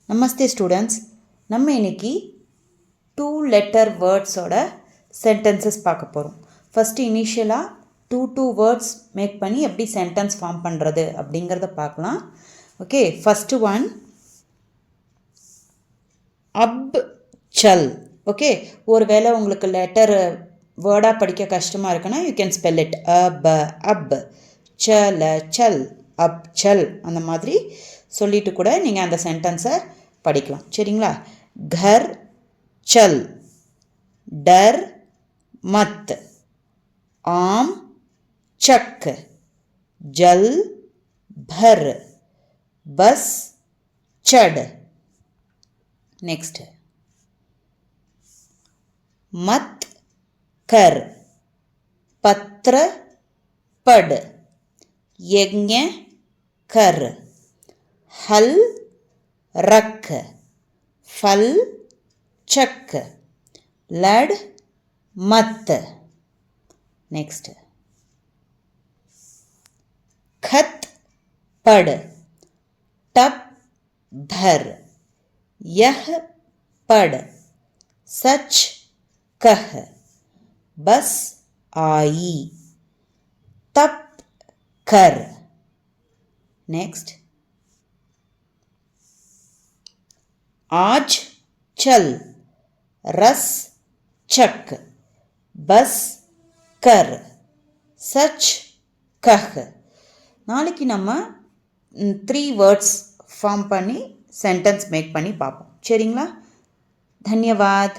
நமஸ்தே students, நம்ம இன்னைக்கு 2 letter வேர்ட்ஸோட sentences பார்க்க போகிறோம். ஃபஸ்ட்டு இனிஷியலாக 2 வேர்ட்ஸ் மேக் பண்ணி எப்படி சென்டென்ஸ் ஃபார்ம் பண்ணுறது அப்படிங்கிறத பார்க்கலாம். ஓகே, ஃபஸ்ட்டு ஒன் அப் சல். ஓகே, ஒரு வேளை உங்களுக்கு லெட்டர் வேர்டாக படிக்க கஷ்டமாக இருக்குன்னா you can spell it up சல சல், அப் சல். அந்த மாதிரி சொல்லிட்டு கூட நீங்கள் அந்த சென்டென்ஸை படிக்கலாம். சரிங்களா? கர் சல், டர் மத், ஆம் சக், ஜல் பர், பஸ் சட். நெக்ஸ்ட் मत कर, पत्र पढ़, यज्ञ कर, हल रख, फल चक, लड़ मत. नेक्स्ट खत पढ़, टप भर, यह पढ़, सच कह, बस आई, तप कर. नेक्स्ट आज चल, रस चक, बस कर, सच कह. நாளைக்கு நம்ம 3 வேர்ட்ஸ் ஃபார்ம் பண்ணி சென்டென்ஸ் மேக் பண்ணி பார்ப்போம். சரிங்களா? தன்யவாத்.